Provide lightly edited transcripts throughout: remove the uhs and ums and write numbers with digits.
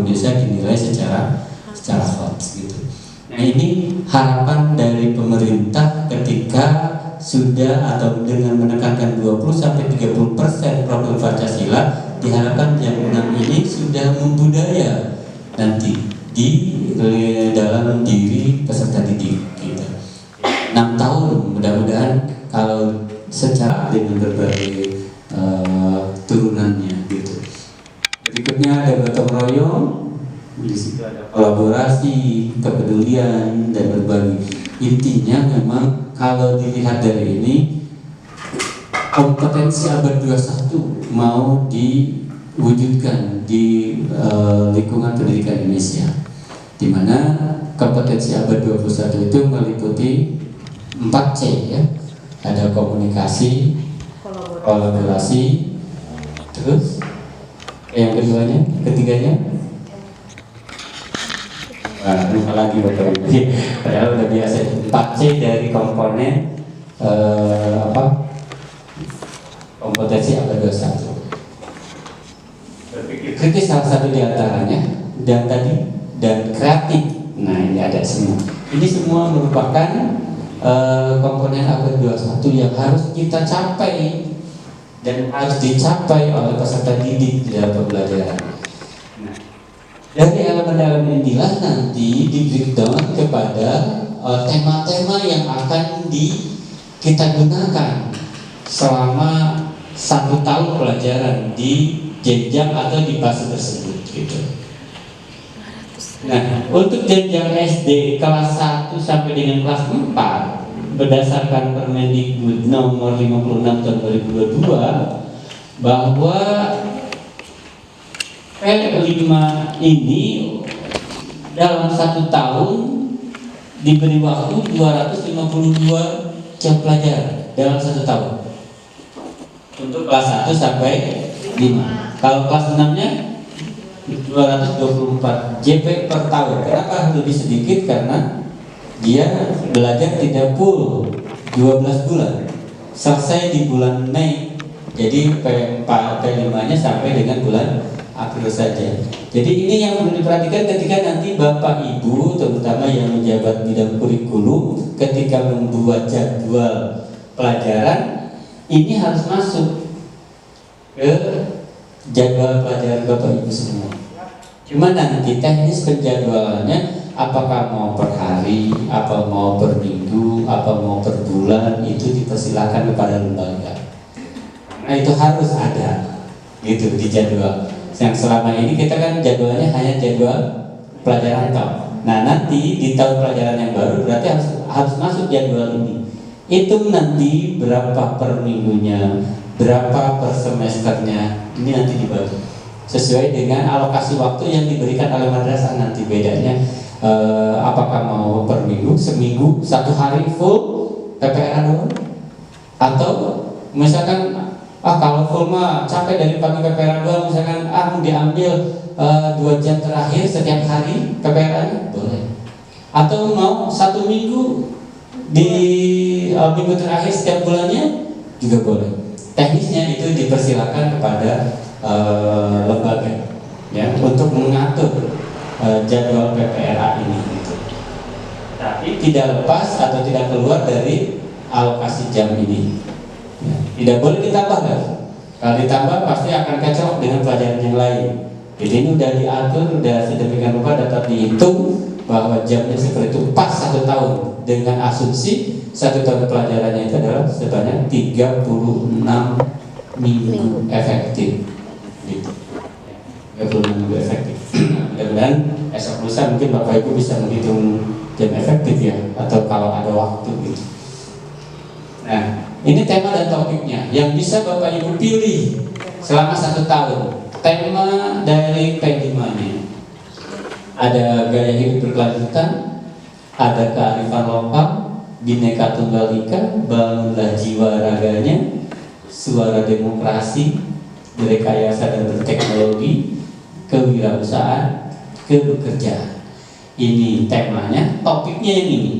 belum bisa dinilai secara hot gitu. Nah ini harapan dari pemerintah ketika sudah atau dengan menekankan 20-30% profil Pancasila, diharapkan jam 6 ini sudah membudaya nanti di dalam diri peserta didik gitu. 6 tahun mudah-mudahan kalau secara dengan berbagai turunannya gitu. Berikutnya ada gotong royong, di situ ada kolaborasi, kepedulian dan berbagi. Intinya memang kalau dilihat dari ini, kompetensi abad 21 mau diwujudkan di lingkungan pendidikan Indonesia, di mana kompetensi abad 21 itu meliputi 4C ya. Ada komunikasi, kolaborasi, terus yang ketiganya lupa lagi Bapak Ibu. Padahal udah biasa 4C dari komponen kompetensi abad 21. Berpikir kritis salah satu diantaranya, dan kreatif. Nah ini ada semua. Ini semua merupakan komponen abad 21 yang harus kita capai dan harus dicapai oleh peserta didik di dalam pembelajaran. Nah, dari elemen-elemen inilah nanti di-breakdown kepada tema-tema yang akan kita gunakan selama 1 tahun pelajaran di jenjang atau di fase tersebut gitu. Nah, untuk jenjang SD kelas 1 sampai dengan kelas 4 berdasarkan Permendikbud nomor 56 tahun 2022 bahwa P5 ini dalam 1 tahun diberi waktu 252 jam pelajaran dalam 1 tahun untuk kelas 1 sampai 5. Kalau kelas 6-nya 224 JP per tahun. Kenapa lebih sedikit? Karena dia belajar tidak full 12 bulan, selesai di bulan Mei. Jadi P5-nya sampai dengan bulan April saja. Jadi ini yang perlu diperhatikan ketika nanti Bapak Ibu terutama yang menjabat bidang kurikulum ketika membuat jadwal pelajaran ini harus masuk ke jadwal pelajaran Bapak Ibu semua. Cuma nanti teknis penjadwalannya apakah mau per hari, apa mau per minggu, apa mau per bulan, itu dipersilakan kepada lembaga. Nah itu harus ada gitu di jadwal. Yang selama ini kita kan jadwalnya hanya jadwal pelajaran tahun. Nah nanti di tahun pelajaran yang baru berarti harus masuk jadwal ini. Itu nanti berapa per minggunya, berapa per semesternya, ini nanti dibagi sesuai dengan alokasi waktu yang diberikan oleh madrasah. Nanti bedanya apakah mau per minggu, seminggu, 1 hari full PPRA doang, atau misalkan kalau full mah capek dari pagi PPRA doang, misalkan diambil 2 jam terakhir setiap hari PPRA-nya boleh, atau mau 1 minggu di minggu terakhir setiap bulannya juga boleh. Teknisnya itu dipersilakan kepada lembaga ya untuk mengatur jadwal PPRA ini gitu. Tapi tidak lepas atau tidak keluar dari alokasi jam ini ya. Tidak boleh ditambah kan? Kalau ditambah pasti akan kacau dengan pelajaran yang lain. Jadi ini sudah diatur, sudah sedemikian rupa dapat dihitung bahwa jamnya seperti itu pas 1 tahun dengan asumsi 1 tahun pelajarannya itu adalah sebanyak 36 minggu efektif gitu. 36 minggu efektif. Mudah-mudahan esok lusa mungkin Bapak Ibu bisa menghitung jam efektif ya, atau kalau ada waktu gitu. Nah, ini tema dan topiknya yang bisa Bapak Ibu pilih selama 1 tahun. Tema dari P5-nya ada gaya hidup berkelanjutan, ada kearifan lokal, Bhinneka Tunggal Ika, bangunlah jiwa raganya, suara demokrasi, berekayasa dan berteknologi, kewirausahaan, kebekerjaan. Ini temanya, topiknya yang ini.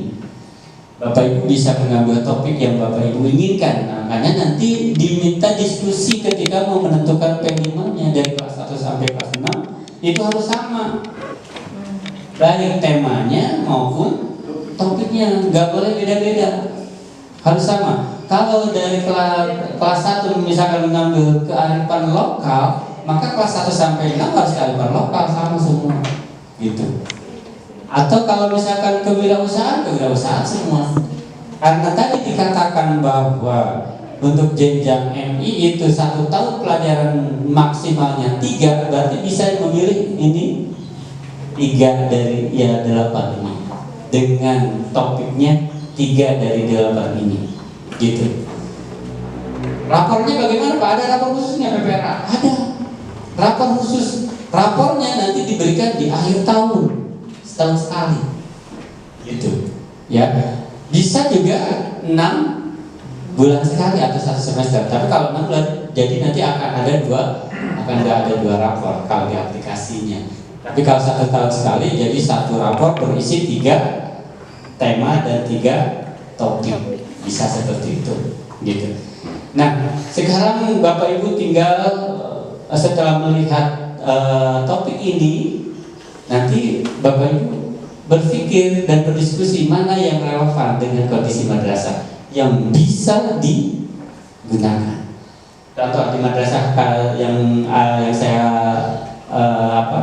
Bapak Ibu bisa mengambil topik yang Bapak Ibu inginkan. Nah, makanya nanti diminta diskusi ketika mau menentukan P5-nya dari kelas 1 sampai kelas 6. itu harus sama, baik temanya maupun topiknya, nggak boleh beda-beda, harus sama. Kalau dari kelas 1 misalkan mengambil kearifan lokal, maka kelas 1 sampai 6 harus kearifan lokal sama semua, gitu. Atau kalau misalkan kewirausahaan semua. Karena tadi dikatakan bahwa untuk jenjang MI itu 1 tahun pelajaran maksimalnya 3, berarti bisa memilih ini 3 dari 8 ini dengan topiknya 3 dari 8 ini, gitu. Rapornya bagaimana Pak? Ada rapor khususnya PPRA? Ada rapor khusus. Rapornya nanti diberikan di akhir tahun, setahun sekali, gitu ya. Bisa juga 6 bulan sekali atau 1 semester. Tapi kalau 6 bulan, jadi nanti akan ada 2 rapor kalau di aplikasinya. Tapi kalau 1 tahun sekali, jadi 1 rapor berisi 3 tema dan 3 topik. Bisa seperti itu, gitu. Nah, sekarang Bapak Ibu tinggal setelah melihat topik ini, nanti Bapak Ibu berpikir dan berdiskusi mana yang relevan dengan kondisi madrasah yang bisa digunakan. Contoh di madrasah yang saya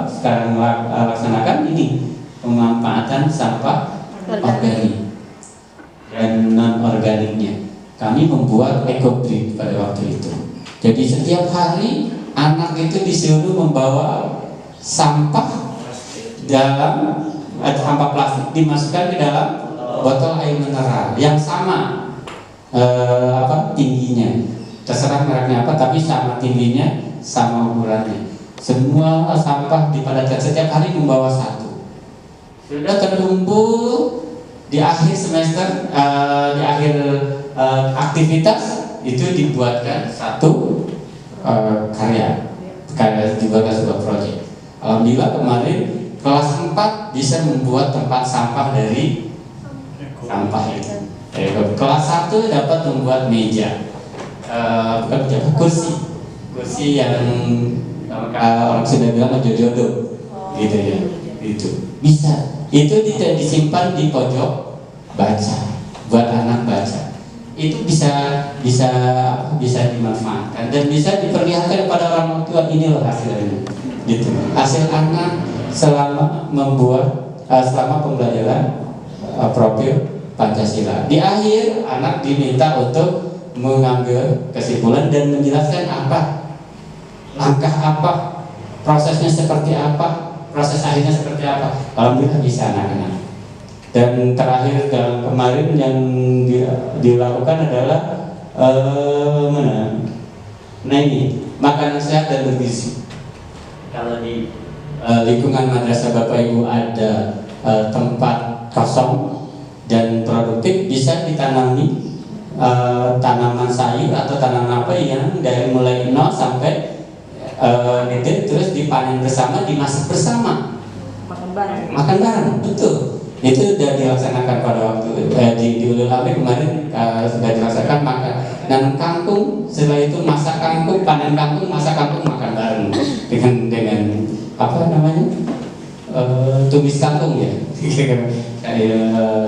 sekarang laksanakan ini, pemanfaatan sampah organik dan non organiknya. Kami membuat ekobrik pada waktu itu. Jadi setiap hari anak itu disuruh membawa sampah dalam sampah plastik, dimasukkan ke dalam botol air mineral yang sama tingginya, terserah mereknya apa, tapi sama tingginya, sama ukurannya. Semua sampah dipadatkan, setiap hari membawa 1. Sudah terkumpul di akhir semester, di akhir aktivitas itu dibuatkan 1 karya dibuatkan sebuah proyek. Alhamdulillah kemarin kelas 4 bisa membuat tempat sampah dari sampah itu. Kelas 1 dapat membuat meja, bukan meja, kursi yang orang sudah bilang jodoh, gitu ya. Itu bisa. Itu tidak disimpan di pojok baca, buat anak baca. Itu bisa dimanfaatkan dan bisa diperlihatkan kepada orang tua, inilah hasilnya, gitu. Hasil anak selama pembelajaran profil Pancasila. Di akhir anak diminta untuk mengambil kesimpulan dan menjelaskan langkah apa, prosesnya seperti apa, proses akhirnya seperti apa. Alhamdulillah bisa anak-anak. Dan terakhir dalam kemarin yang dilakukan adalah makanan sehat dan bergizi. Kalau di lingkungan madrasah Bapak Ibu ada tempat kosong dan produktif, bisa ditanami tanaman sayur atau tanaman apa yang dari mulai 0 sampai nitip, terus dipanen bersama, dimasak bersama, makan bareng, betul. Itu sudah dilaksanakan pada waktu di Ulul Amri kemarin, sudah dilaksanakan makan nanam kangkung, setelah itu masak kangkung, panen kangkung, masak kangkung, makan bareng dengan apa namanya, tumis kangkung ya,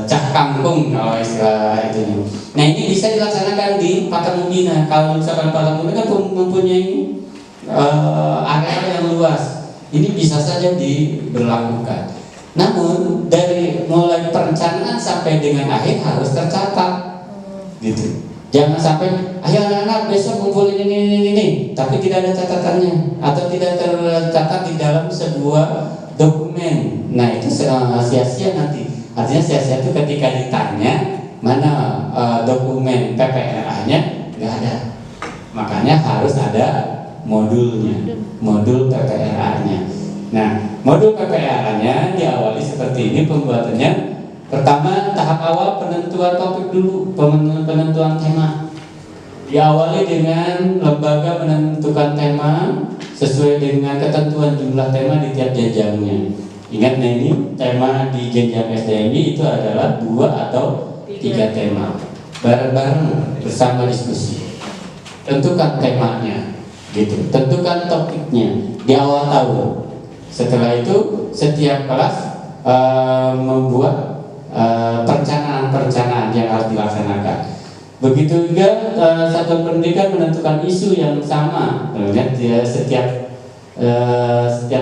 cak kangkung kalau istilah itu. Nah ini bisa dilaksanakan di Patamudina. Kalau misalkan Patamudina kan mempunyai area yang luas, ini bisa saja diberlakukan. Namun dari mulai perencanaan sampai dengan akhir harus tercatat, gitu. Jangan sampai ayo anak-anak besok kumpulin ini, tapi tidak ada catatannya atau tidak tercatat di dalam sebuah dokumen. Nah itu sia-sia nanti. Artinya sia-sia itu ketika ditanya mana dokumen PPRA-nya, nggak ada. Makanya harus ada modulnya, modul PPRA-nya. Nah, modul PPRA-nya diawali seperti ini pembuatannya. Pertama, tahap awal penentuan topik dulu, penentuan tema. Diawali dengan lembaga menentukan tema sesuai dengan ketentuan jumlah tema di tiap jenjangnya. Ingat nih, ini tema di jenjang SDMI itu adalah 2 atau 3 tema. Bareng-bareng bersama diskusi. Tentukan temanya, gitu. Tentukan topiknya di awal tahun. Setelah itu setiap kelas membuat perencanaan-perencanaan yang harus dilaksanakan. Begitu juga satuan pendidikan menentukan isu yang sama, kemudian setiap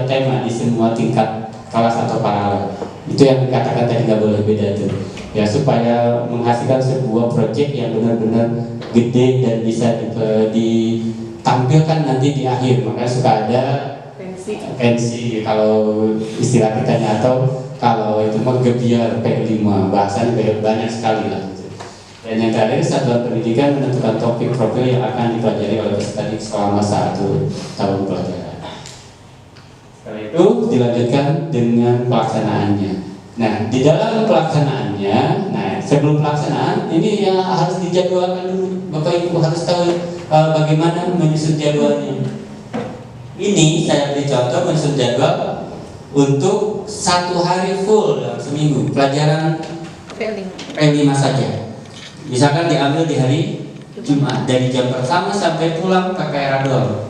tema di semua tingkat kelas atau paralel. Itu yang dikatakan tadi nggak boleh beda tuh. Ya, supaya menghasilkan sebuah proyek yang benar-benar gede dan bisa ditampilkan nanti di akhir. Makanya suka ada pensi kalau istilah kitanya, atau kalau itu mah gebiar P5, bahasanya banyak sekali lah. Dan yang terakhir, satuan pendidikan menentukan topik profil yang akan dipelajari oleh peserta didik selama 1 tahun pelajaran. Setelah itu dilanjutkan dengan pelaksanaannya. Nah, di dalam pelaksanaannya, sebelum pelaksanaan ini yang harus dijadwalkan dulu. Bapak Ibu harus tahu bagaimana menyusun jadwalnya. Ini saya beri contoh menyusun jadwal untuk 1 hari full dalam seminggu pelajaran P5 saja. Misalkan diambil di hari Jumat dari jam pertama sampai pulang pakai radol.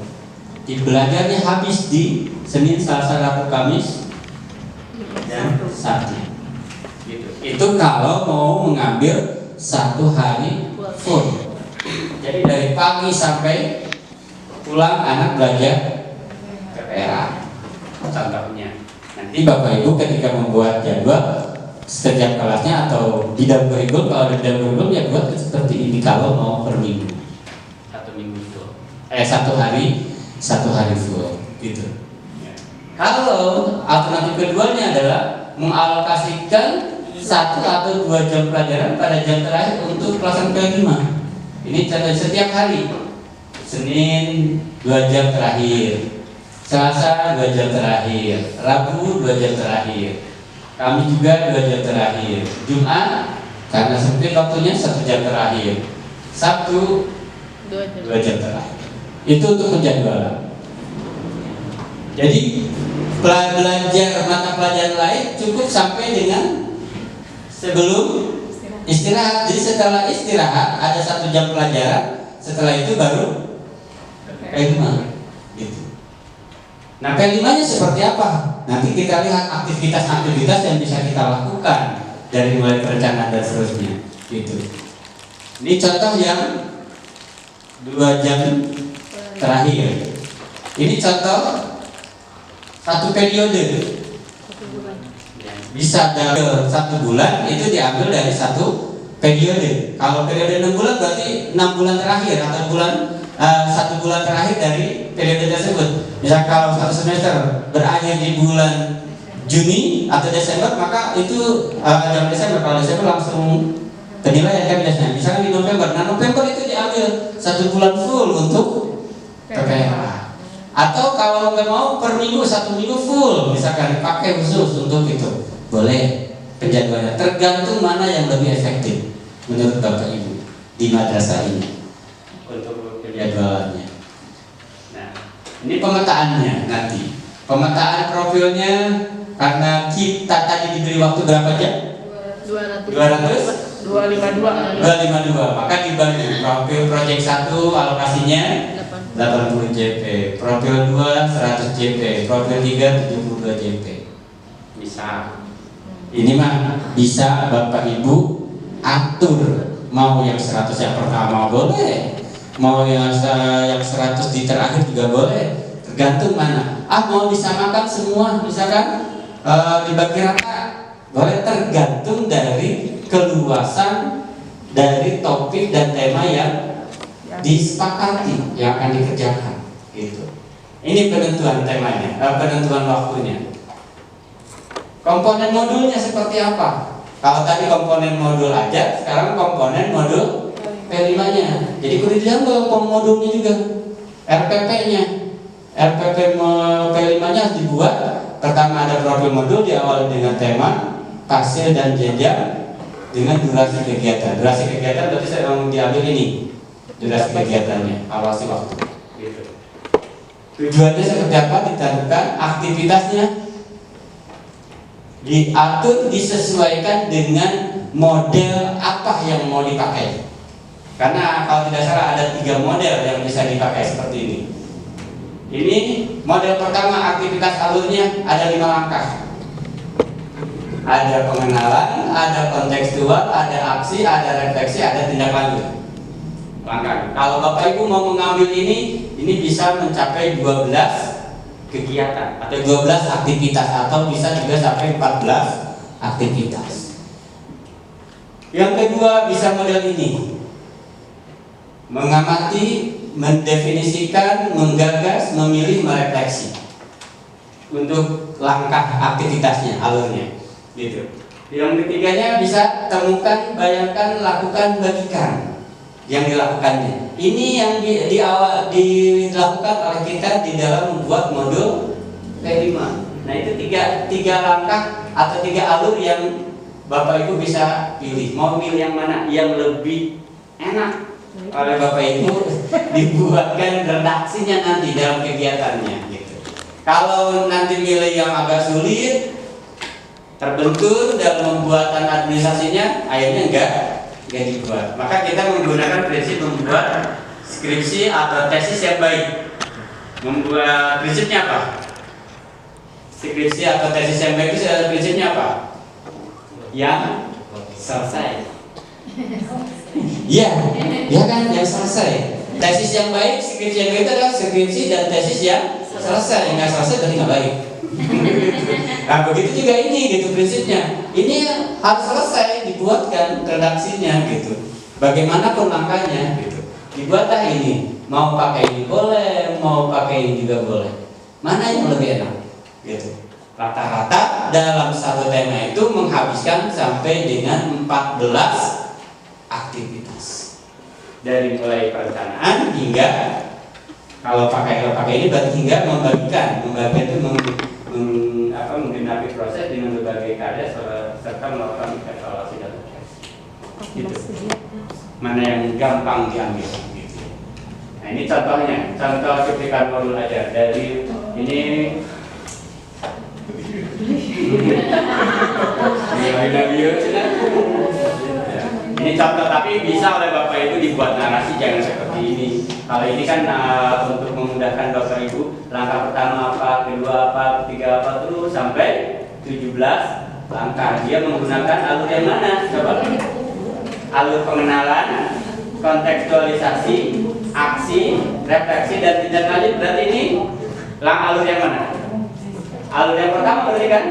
Belajarnya habis di Senin, Selasa, Rabu, Kamis, dan Sabtu. Gitu. Itu kalau mau mengambil 1 hari full. Jadi dari pagi sampai pulang anak belajar PPRA. Contohnya. Nanti Bapak Ibu ketika membuat jadwal setiap kelasnya atau bidang kurikulum, kalau ada bidang kurikulum ya buat seperti ini kalau mau per minggu. 1 minggu full. 1 hari full gitu. Kalau alternatif keduanya adalah mengalokasikan 1 atau 2 jam pelajaran pada jam terakhir untuk pelaksanaan P5. Ini contoh setiap hari. Senin 2 jam terakhir, Selasa 2 jam terakhir, Rabu 2 jam terakhir, Kamis juga 2 jam terakhir, Jumat karena sempit waktunya 1 jam terakhir, Sabtu 2 jam terakhir. Itu untuk penjadwalan. Jadi belajar mata pelajaran lain cukup sampai dengan sebelum istirahat. Jadi setelah istirahat ada 1 jam pelajaran, setelah itu baru P5 gitu. Nah, P5-nya seperti apa? Nanti kita lihat aktivitas-aktivitas yang bisa kita lakukan dari mulai perencanaan dan seterusnya gitu. Ini contoh yang 2 jam terakhir. Ini contoh 1 periode. Bisa dalam 1 bulan itu diambil dari 1 periode. Kalau periode 6 bulan berarti 6 bulan terakhir atau 1 bulan terakhir dari periode tersebut. Misal kalau 1 semester berakhir di bulan Juni atau Desember, maka itu jam Desember. Kalau Desember langsung penilaian kan biasanya. Misalnya di November, nah November itu diambil 1 bulan full untuk PPRA. Atau kalau nggak mau per minggu 1 minggu full, misalkan pakai khusus untuk itu, boleh penjadwalannya. Tergantung mana yang lebih efektif menurut Bapak Ibu di madrasah ini untuk penjadwalannya. Nah, ini pemetaannya nanti. Pemetaan profilnya karena kita tadi diberi waktu berapa jam? 252. Maka dibagi profil proyek 1 alokasinya 80 JP, profil 2 100 JP, profil 3 72 JP. Bisa. Ini mah bisa Bapak Ibu atur, mau yang 100 yang pertama boleh, mau yang 100 di terakhir juga boleh, tergantung mana. Mau disamakan semua, misalkan dibagi rata, boleh, tergantung dari keluasan dari topik dan tema yang disepakati yang akan dikerjakan gitu. Ini penentuan temanya, penentuan waktunya. Komponen modulnya seperti apa? Kalau tadi komponen modul aja, sekarang komponen modul P5-nya. Jadi kudu diambil modulnya juga, RPP-nya. RPP P5-nya harus dibuat. Pertama ada profil modul, diawali dengan tema, hasil dan jenjang dengan durasi kegiatan. Durasi kegiatan berarti saya mau diambil ini. Durasi kegiatannya, awasi waktu. Gitu. Tujuannya seperti apa? Ditentukan aktivitasnya, diatur, disesuaikan dengan model apa yang mau dipakai. Karena kalau tidak salah ada 3 model yang bisa dipakai seperti ini. Ini model pertama, aktivitas alurnya ada 5 langkah. Ada pengenalan, ada kontekstual, ada aksi, ada refleksi, ada tindak lanjut. Langkah. Kalau Bapak Ibu mau mengambil ini bisa mencapai 12 kegiatan atau 12 aktivitas, atau bisa juga sampai 14 aktivitas. Yang kedua bisa model ini, mengamati, mendefinisikan, menggagas, memilih, merefleksi untuk langkah aktivitasnya, alurnya, gitu. Yang ketiganya bisa temukan, bayangkan, lakukan, bagikan yang dilakukannya. Ini yang dilakukan oleh kita di dalam membuat modul P5. Nah, itu tiga langkah atau 3 alur yang Bapak Ibu bisa pilih. Mau pilih yang mana? Yang lebih enak oleh Bapak Ibu dibuatkan redaksinya nanti dalam kegiatannya, gitu. Kalau nanti milih yang agak sulit, terbentur dalam pembuatan administrasinya, akhirnya enggak dibuat. Maka kita menggunakan prinsip membuat skripsi atau tesis yang baik. Membuat prinsipnya apa? Skripsi atau tesis yang baik itu prinsipnya apa? Yang selesai. Iya, ya kan, yang selesai. Tesis yang baik, skripsi yang baik itu adalah skripsi dan tesis yang selesai. Yang nggak selesai berarti nggak baik. Nah, begitu juga ini, gitu prinsipnya. Ini harus selesai, dibuatkan redaksinya, gitu. Bagaimanapun langkahnya, gitu. Dibuatlah ini. Mau pakai ini boleh, mau pakai ini juga boleh. Mana yang lebih enak, gitu. Rata-rata dalam satu tema itu menghabiskan sampai dengan 14 aktivitas. Dari mulai perencanaan hingga, kalau pakai ini berarti hingga membagikan itu menggenapi proses dengan berbagai karya serta melakukan evaluasi dan tes. Gitu. Mana yang gampang diambil, gitu. Nah, ini contohnya, contoh cuplikan modul aja dari ini. Ini contoh, tapi bisa oleh Bapak Ibu dibuat narasi, jangan seperti ini. Kalau ini kan untuk memudahkan Bapak Ibu, langkah pertama apa, kedua apa, ketiga apa, terus sampai 17 langkah. Dia menggunakan alur yang mana? Coba. Alur pengenalan, kontekstualisasi, aksi, refleksi, dan tindak lanjut. Berarti ini alur yang mana? Alur yang pertama berarti kan?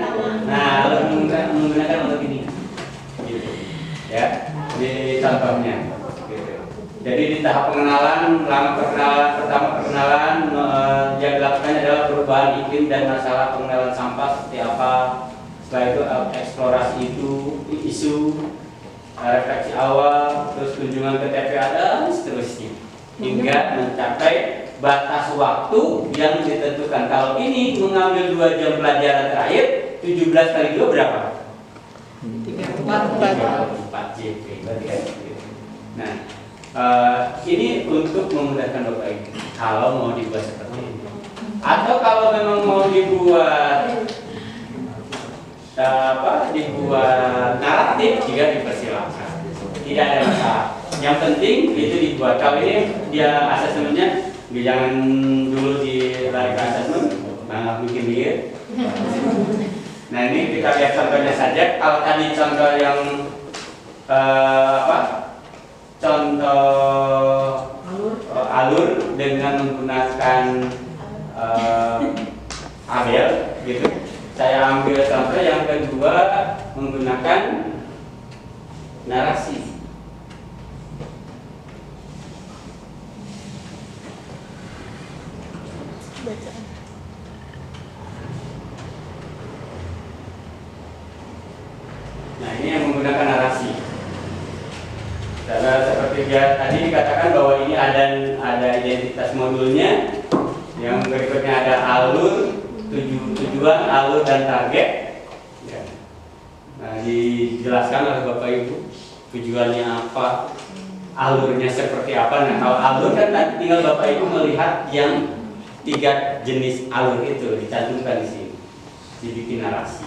Nah, alur menggunakan alur ini, gitu. Ya, di contohnya, gitu. Jadi di tahap pengenalan, pertama pengenalan yang dilakukan adalah perubahan iklim dan masalah pengenalan sampah seperti apa. Setelah itu eksplorasi isu, refleksi awal, terus kunjungan ke TPA dan seterusnya, hingga mencapai batas waktu yang ditentukan. Kalau ini mengambil 2 jam pelajaran terakhir, 17 kali 2 berapa? 34 JP. Nah, ini untuk memudahkan Bapak Ibu kalau mau dibuat seperti ini. Atau kalau memang mau dibuat dibuat naratif juga dipersilakan. Tidak ada masalah. Yang penting itu dibuat. Kalau ini dia asesmennya, jangan dulu dilari ke asesmen, malah mikir-mikir. Nah, ini kita lihat contohnya saja. Kalau tadi contoh yang contoh alur dengan menggunakan tabel, gitu. Saya ambil contoh yang kedua menggunakan narasi. Nah, ini yang menggunakan narasi. Karena seperti tadi dikatakan bahwa ini ada identitas modulnya. Yang berikutnya ada alur, tujuan, alur, dan target. Ya. Nah, dijelaskan oleh Bapak Ibu tujuannya apa, alurnya seperti apa. Nah, kalau alur kan tinggal Bapak Ibu melihat yang 3 jenis alur itu dicantumkan di sini, dibikin narasi.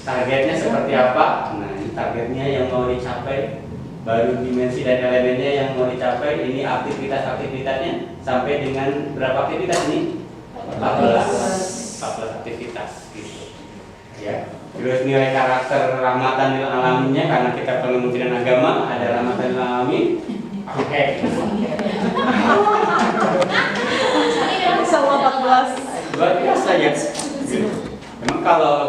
Targetnya seperti apa? Nah, ini targetnya yang mau dicapai, baru dimensi dan elemennya yang mau dicapai. Ini aktivitas-aktivitasnya sampai dengan berapa aktivitas ini? 14 aktivitas gitu. Ya. Terus nilai karakter rahmatan lil alaminnya, karena kita Kementerian Agama ada rahmatan lil alamin. Oke. Sama 14. Luar biasa ya. Memang kalau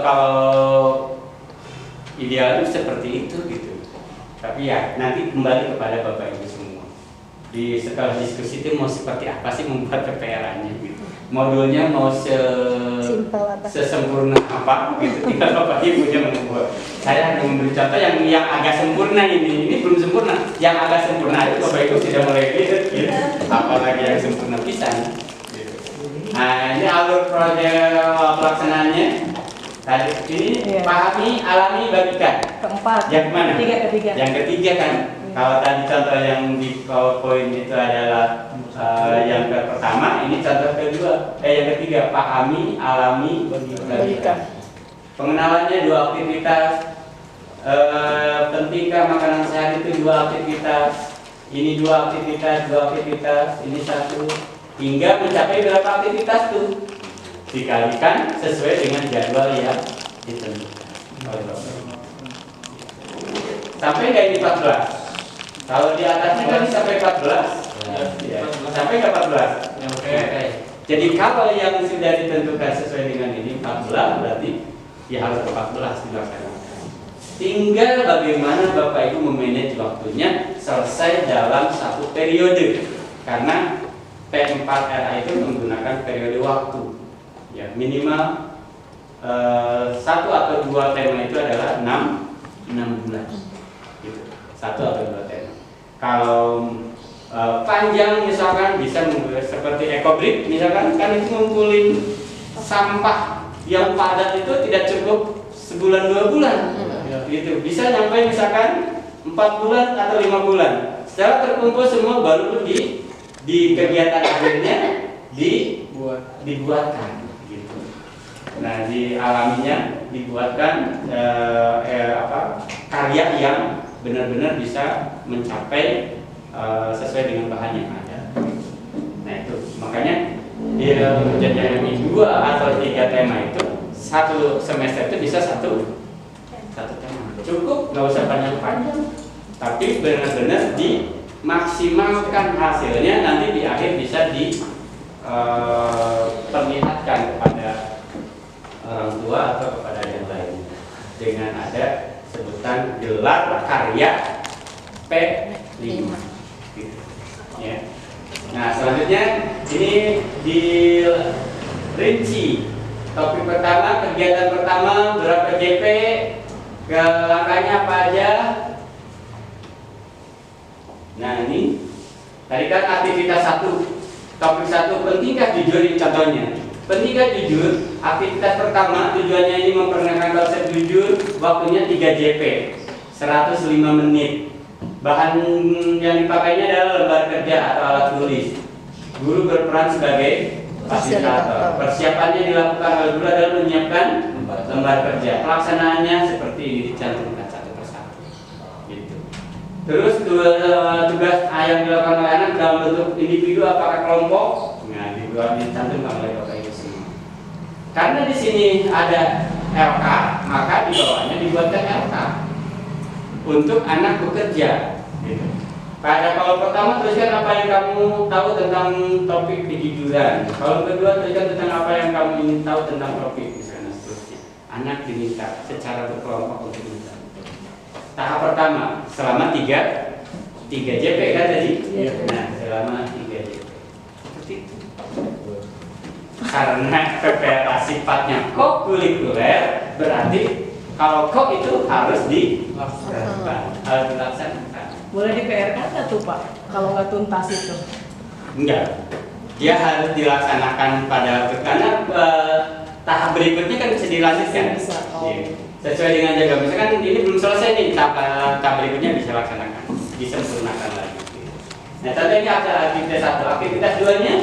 idealnya seperti itu gitu. Tapi ya nanti kembali kepada Bapak Ibu semua. Di setelah diskusi itu mau seperti apa sih membuat PPR-nya gitu. Modulnya mau sesempurna apa gitu, tinggal Bapak Ibunya membuat. Saya hanya memberi contoh yang agak sempurna ini belum sempurna. Yang agak sempurna itu Bapak Ibu sudah mulai lihat gitu. Apalagi yang sempurna pisan. Gitu. Nah, ini alur proyek pelaksanaannya. Tadi ini pahami, alami, bagikan. Keempat. Yang mana? Ketiga. Yang ketiga kan. Kalau tadi contoh yang di PowerPoint itu adalah yang pertama, ini contoh kedua. Yang ketiga, pahami, alami, bagikan. Pengenalannya 2 aktivitas. Pentingkah makanan sehat itu 2 aktivitas. Ini 2 aktivitas, ini 1. Hingga mencapai berapa aktivitas tuh? Dikalikan sesuai dengan jadwal yang ditentukan. Sampai nggak ini 14? Kalau di atasnya kan sampai 14. Ya. Sampai ke 14. Oke. Jadi kalau yang sudah ditentukan sesuai dengan ini 14, berarti ya harus 14 dilaksanakan. Tinggal bagaimana Bapak Ibu memanage waktunya selesai dalam 1 periode. Karena P4RA itu menggunakan periode waktu. Ya, minimal 1 atau 2 tema itu adalah 6 bulan. Gitu. 1 atau 2 tema. Kalau panjang misalkan bisa seperti ekobrik misalkan, kan itu ngumpulin sampah yang padat itu tidak cukup sebulan 2 bulan. Gitu. Bisa sampai misalkan 4 bulan atau 5 bulan. Setelah terkumpul semua baru di kegiatan akhirnya dibuatkan. Nah, di alaminya dibuatkan karya yang benar-benar bisa mencapai sesuai dengan bahan yang ada. Nah itu makanya di perjanjian MI 2 atau 3 tema itu 1 semester itu bisa satu tema. Cukup, nggak usah panjang-panjang. Tapi benar-benar dimaksimalkan hasilnya, nanti di akhir bisa diperlihatkan kepada orang tua atau kepada yang lain dengan ada sebutan gelar karya P5 gitu. Ya. Nah selanjutnya ini dirinci. Topik pertama, kegiatan pertama berapa JP, ke langkahnya apa aja. Nah ini tadi kan aktivitas 1, topik 1, pentingkah jujur, ini contohnya. Pentingkah jujur, aktivitas pertama tujuannya ini memperkenalkan konsep jujur, waktunya 3 JP, 105 menit. Bahan yang dipakainya adalah lembar kerja atau alat tulis. Guru berperan sebagai fasilitator. Persiapannya dilakukan oleh guru adalah menyiapkan lembar kerja. Pelaksanaannya seperti ini, dicantumkan satu persatu. Gitu. Terus tugas yang dilakukan oleh anak dalam bentuk individu apakah kelompok? Nah, dicantumkan oleh Bapak Ibu semua. Karena di sini ada LK, maka di bawahnya dibuatkan LK untuk anak bekerja. Gitu. Pada kalau pertama tuliskan apa yang kamu tahu tentang topik kejujuran. Kalau kedua tuliskan tentang apa yang kamu ingin tahu tentang topik, misalnya seterusnya. Anak diminta secara berkelompok untuk minta. Tahap pertama selama 3 JP kan tadi? Nah, selama 3 JP. Seperti itu. Karena PPRA sifatnya kokurikuler, berarti kalau kok itu harus dilaksanakan. Boleh di PR kan nggak tuh Pak? Kalau nggak tuntas itu? Enggak. Dia harus dilaksanakan pada karena tahap berikutnya kan bisa dilanjutkan. Bisa. Sesuai dengan jadwal. Misalkan ini belum selesai nih, tahap berikutnya bisa laksanakan, disempurnakan lagi. Nah, tadi ini ada aktivitas 1, aktivitas 2-nya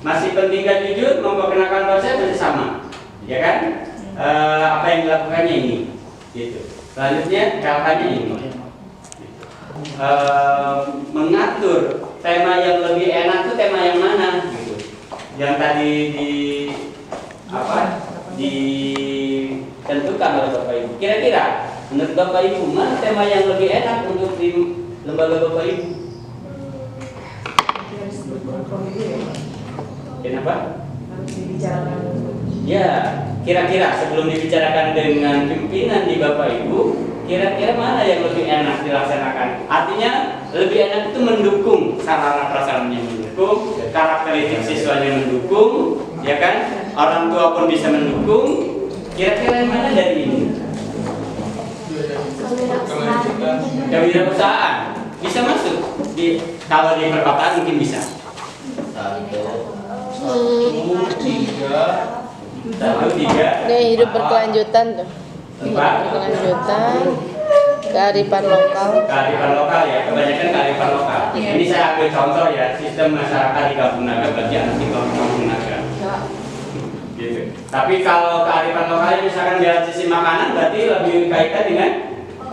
masih penting dan jujur, memperkenalkan konsep masih sama, ya kan? Apa yang dilakukannya ini, gitu. Selanjutnya LK-nya ini. Mengatur tema yang lebih enak itu tema yang mana gitu. Yang tadi menurut Bapak Ibu, mana tema yang lebih enak untuk di lembaga Bapak Ibu? Harus berkompromi ya, Pak. Kenapa? Harus dibicarakan. Ya, kira-kira sebelum dibicarakan dengan pimpinan di Bapak Ibu, kira-kira mana yang lebih enak dilaksanakan? Artinya lebih enak itu mendukung, sarana prasarannya mendukung, karakteristik siswanya mendukung, ya kan? Orang tua pun bisa mendukung. Kira-kira yang mana dari ini? Kewirausahaan bisa masuk di, kalau di perkotaan mungkin bisa. Satu, tiga. Ini hidup berkelanjutan tuh. Hidup Empat. berkelanjutan, kearifan lokal. Kearifan lokal ya, kebanyakan kearifan lokal. Ini saya ambil contoh ya, sistem masyarakat di Kampung Naga bagi anak di Kampung Naga. Gitu. Tapi kalau kearifan lokalnya misalkan dari sisi makanan, berarti lebih kaitan dengan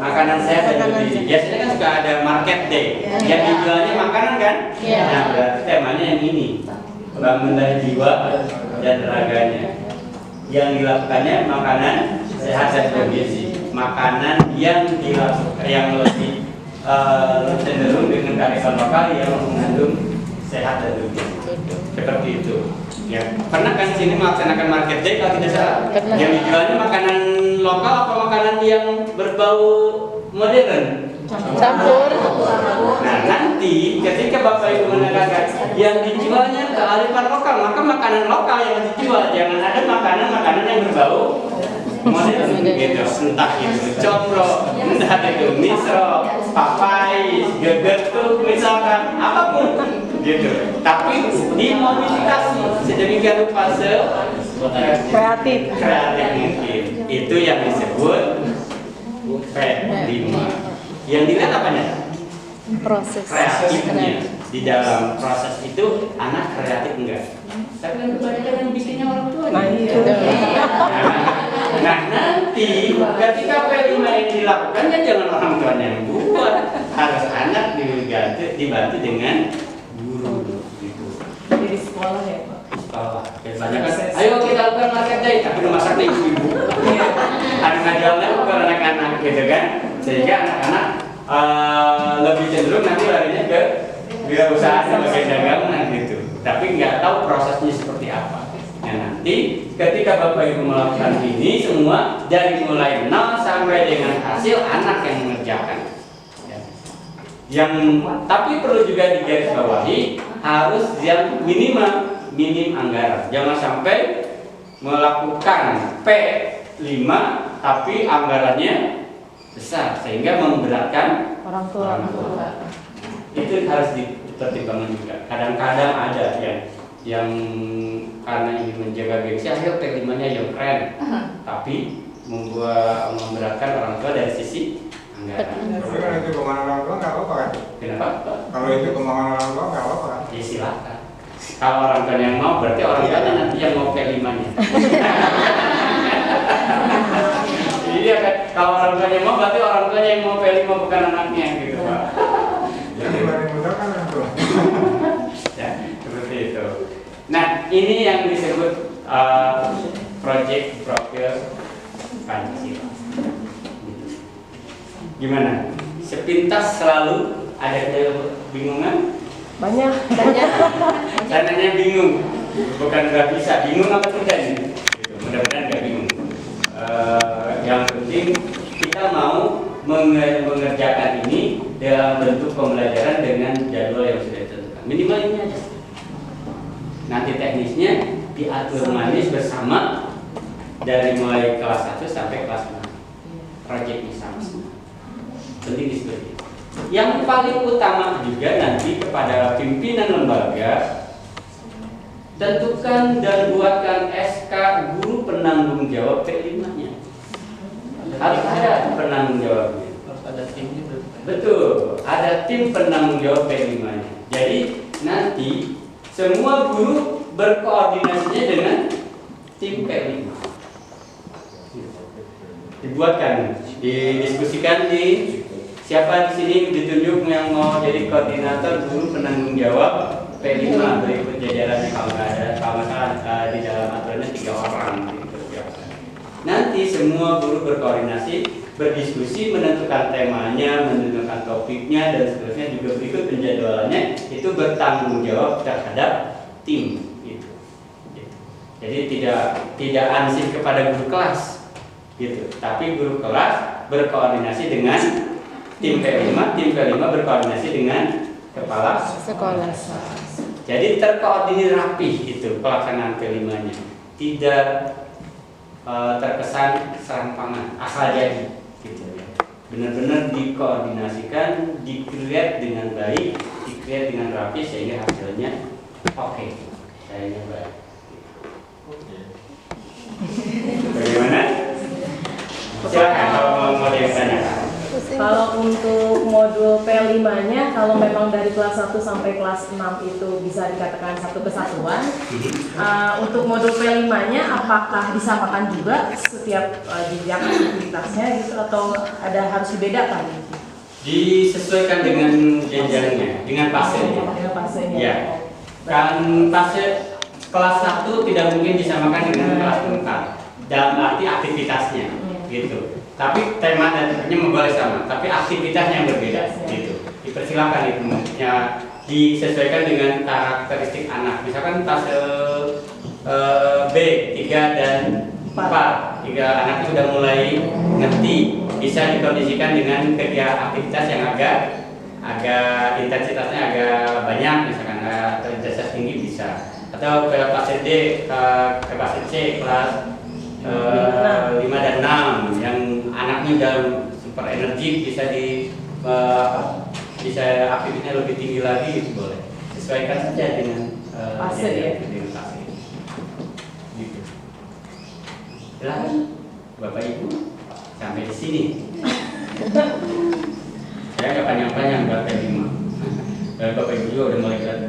makanan sehat dan nutrisi. Biasanya kan suka ada market day, yang dijualnya makanan kan? Iya. Nah, berarti temanya yang ini, bangun dari jiwa dan raganya. Yang dilakukannya makanan sehat dan bergizi, makanan yang dilakukan yang lebih cenderung dengan kearifan lokal yang mengandung sehat dan bergizi. Seperti itu. Ya, pernah kan sini melaksanakan market day kalau tidak salah. Pernah. Yang dijualnya makanan lokal atau makanan yang berbau modern? Campur. Nah, nanti ketika Bapak Ibu menekankan yang dijualnya kearifan lokal, maka makanan lokal yang dijual, jangan ada makanan-makanan yang berbau modern gitu. Entah itu combro, entah itu misro, papai, gegetuk misalkan, apapun gitu. Tapi dimodifikasi sedemikian rupa Kreatif. kreatif mungkin. Itu yang disebut P5. Yang dilihat apanya? Proses. Kreatifnya. Di dalam proses itu anak kreatif enggak? Tapi yang kebanyakan yang bikinnya orang tua. Nah, itu. Nah, nanti ketika P5 ini dilakukan ya jangan orang tuanya yang buat, harus anak dibantu dengan guru gitu. Jadi di sekolah ya, Pak. Sekolah. Kebanyakan, ayo kita lakukan market day, tapi udah masaknya ibu-ibu. Ada ngajarnya bukan anak-anak gitu kan, sehingga anak-anak lebih cenderung nanti larinya ke wirausaha sebagai dagangan gitu, tapi nggak tahu prosesnya seperti apa. Nah, nanti ketika Bapak Ibu melakukan ini semua dari mulai 0 sampai dengan hasil anak yang mengerjakan. Ya. Yang tapi perlu juga digarisbawahi harus yang minim anggaran. Jangan sampai melakukan P5 tapi anggarannya besar sehingga memberatkan Orang tua. itu harus dipertimbangkan juga. Kadang-kadang ada yang karena ingin menjaga gengsi akhirnya P5-nya yang keren, tapi memberatkan orang tua dari sisi anggaran. Tapi kalau itu kemauan orang tua nggak apa-apa kan? Kenapa? Kalau itu kemauan orang tua nggak apa-apa kan? Ya silakan. Kalau orang tua yang mau berarti orang tuanya nanti yang mau P5-nya. Iya kan? Kalau orang tuanya mau berarti orang tuanya yang mau P5 bukan anaknya gitu Pak. Jadi paling mudah kan itu. Ya, seperti itu. Nah, ini yang disebut project profil Pancasila. Gimana? Sepintas selalu ada kebingungan? Banyak. Sananya bingung, bukan nggak bisa. Bingung apa tidak nih? Gitu. Mudah-mudahan nggak bingung. Yang penting kita mau mengerjakan ini dalam bentuk pembelajaran dengan jadwal yang sudah ditentukan. Minimal ini aja. Nanti teknisnya diatur manis bersama dari mulai kelas 1 sampai kelas 6. Proyeknya sama semua. Penting seperti itu. Yang paling utama juga nanti kepada pimpinan lembaga, tentukan dan buatkan SK guru penanggung jawab P5-nya. Harus ada penanggung jawabnya. Harus ada timnya. Betul, ada tim penanggung jawab P5-nya. Jadi nanti semua guru berkoordinasinya dengan tim P5. Dibuatkan, didiskusikan di siapa di sini ditunjuk yang mau jadi koordinator guru penanggung jawab P5 berikut jajarannya kalau nggak ada, kalau nggak di dalam aturannya 3 orang gitu. Nanti semua guru berkoordinasi berdiskusi, menentukan temanya, menentukan topiknya, dan seterusnya, juga berikut penjadwalannya, itu bertanggung jawab terhadap tim gitu. Jadi tidak ansih kepada guru kelas gitu, tapi guru kelas berkoordinasi dengan tim P5 berkoordinasi dengan kepala Sekolah. jadi terkoordinir rapi gitu pelaksanaan P5-nya, tidak terkesan serampangan asal jadi gitu ya. Benar-benar dikoordinasikan, dikreat dengan baik, dikreat dengan rapi sehingga hasilnya oke. Kayaknya baik. Bagaimana? Silakan kalau mau ada yang tanyakan. Kalau untuk modul P5-nya, kalau memang dari kelas 1 sampai kelas 6 itu bisa dikatakan satu kesatuan. Untuk modul P5-nya, apakah disamakan juga setiap jenjang aktivitasnya gitu, atau ada harus dibedakan? Disesuaikan dengan jenjangnya, dengan fasenya. Dengan fasenya. Ya. Kan fase kelas 1 tidak mungkin disamakan dengan kelas 4 dalam arti aktivitasnya gitu. Tapi tema dan tipenya boleh sama, tapi aktivitasnya yang berbeda gitu. Dipersilakan itu ya, disesuaikan dengan karakteristik anak. Misalkan fase B 3 dan 4, 3 anak sudah mulai ngerti, bisa dikondisikan dengan kegiatan aktivitas yang agak intensitasnya agak banyak, misalkan intensitas tinggi bisa. Atau ke fase D, ke fase C kelas 5 dan 6 yang anaknya udah super energik, bisa bisa aktivitasnya lebih tinggi lagi, itu boleh. Sesuaikan saja dengan fase ya. Dengan fase. Gitu. Silakan Bapak Ibu sampai di sini. Saya nggak panjang-panjang Bapak Ibu. Bapak Ibu juga udah mulai berat.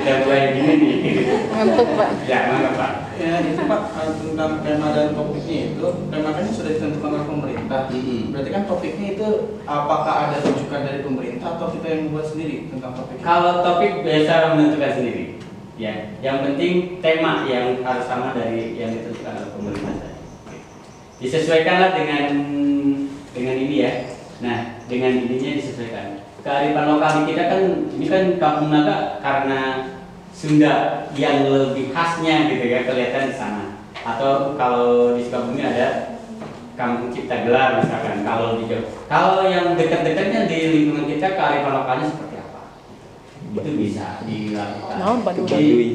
Kita mulai gini nih. Ngantuk, Pak. Ya, mangga Pak. Ya, itu Pak, tentang tema dan topiknya itu, tema kan sudah ditentukan oleh pemerintah. Berarti kan topiknya itu apakah ada rujukan dari pemerintah atau kita yang membuat sendiri tentang topik? Kalau topik biasa menentukan sendiri. Ya, yang penting tema yang harus sama dari yang ditentukan oleh pemerintah saja. Disesuaikanlah dengan ini ya. Nah, dengan ininya disesuaikan. Kearifan lokal di kita kan, ini kan Kampung Naga karena Sunda yang lebih khasnya gitu ya, kelihatan di sana. Atau kalau di Sukabumi ada Kampung Cipta Gelar misalkan. Kalau di Jawa, kalau yang dekat-dekatnya di lingkungan kita kearifan lokalnya seperti apa? Itu bisa dilakukan.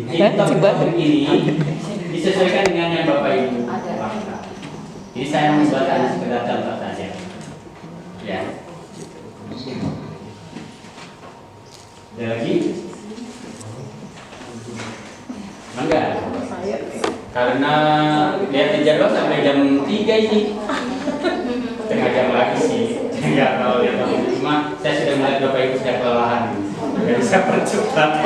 Jadi topik ini disesuaikan dengan yang Bapak Ibu lakukan. Ini saya membuat hanya sekedar contoh saja. Ya. Ada lagi? Mangga. Karena lihat di jadwal sampai jam 3 ini. Setengah jam lagi sih. Enggak tahu ya, cuma saya sudah melihat Bapak Ibu sudah kelelahan. Nggak bisa percepat.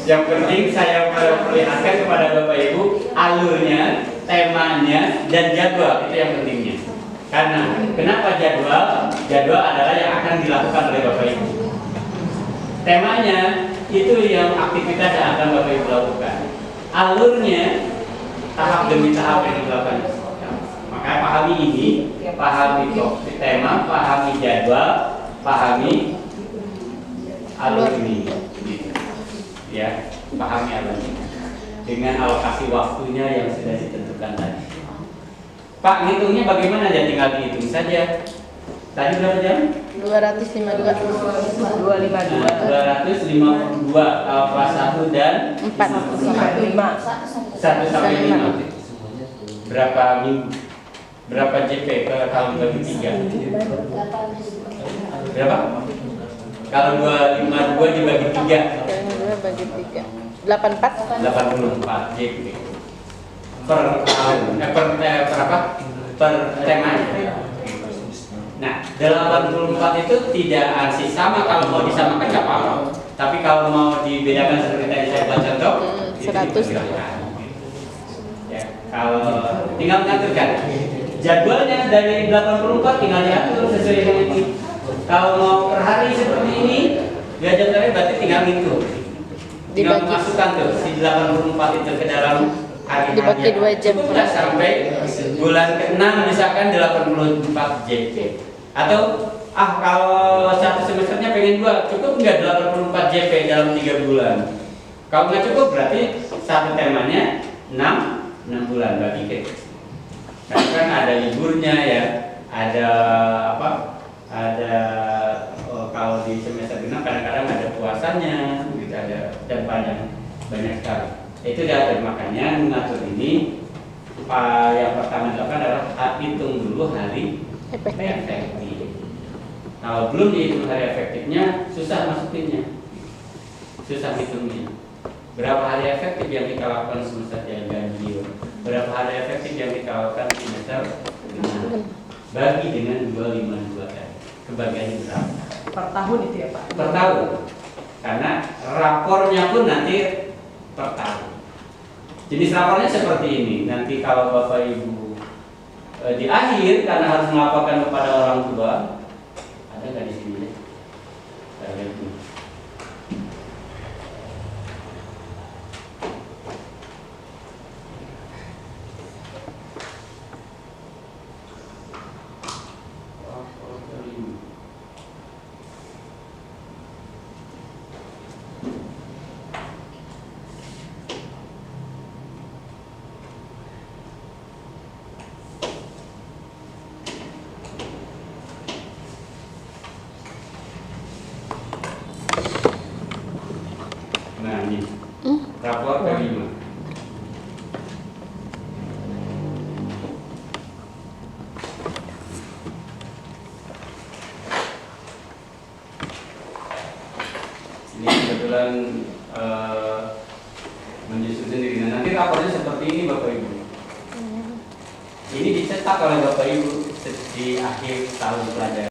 Yang penting saya perlihatkan kepada Bapak Ibu alurnya, temanya, dan jadwal, itu yang pentingnya. Karena kenapa jadwal? Jadwal adalah yang akan dilakukan oleh Bapak Ibu. Temanya itu yang aktivitas yang akan Bapak Ibu lakukan. Alurnya tahap demi tahap yang dilakukan. Makanya pahami ini, pahami topik tema, pahami jadwal, pahami alur ini. Ya, pahami alur ini dengan alokasi waktunya yang sudah ditentukan tadi. Pak, ngitungnya bagaimana aja, tinggal dihitung saja. Tadi berapa jam? 252. 252 kelas 1 dan 4. 1 sampai 5. Berapa minggu? Berapa JP kalau bagi 3? Berapa? Kalau 252 dibagi 3. 2 bagi 3. 84. 84 JP. Per tahun, per temanya. Nah, 84 itu tidak ansih sama. Kalau mau disamakan nggak apa-apa. Tapi kalau mau dibedakan seperti tadi saya buat contoh, 100. Ya, kalau tinggal mengaturkan jadwalnya dari 84 tinggal diatur sesuai dengan ini. Kalau mau per hari seperti ini, dia jadwalnya berarti tinggal ngitung. Tinggal Dibagi. masukkan tuh si 84 itu ke dalam hari-hari Dibagi 2 jam. cukuplah sampai bulan ke-6 misalkan 84 JP. Atau kalau satu semesternya pengen 2, cukup nggak 84 JP dalam 3 bulan? Kalau nggak cukup berarti satu temanya 6 bulan bagi ke. Karena kan ada liburnya ya, ada apa? Ada kalau di semester 6 kadang-kadang ada puasanya, gitu ada dan banyak sekali. Itu diatur, makanya mengatur ini yang pertama dilakukan adalah hitung dulu hari efektif. Kalau belum dihitung hari efektifnya, susah masukinnya, susah hitungnya. Berapa hari efektif yang kita lakukan semester yang ganjil? Berapa hari efektif yang kita lakukan semester 6? Bagi dengan 252 kebagiannya berapa? Per tahun itu ya Pak? Per tahun. Karena rapornya pun nanti per tahun. Jenis rapornya seperti ini. Nanti kalau Bapak Ibu di akhir karena harus melaporkan kepada orang tua, ada nggak di sini ya? Saya lihat dulu. Nah ini rapor kelima. Ini kebetulan menyusun sendiri. Nah, nanti rapornya seperti ini Bapak Ibu. Ini dicetak oleh Bapak Ibu di akhir tahun pelajaran.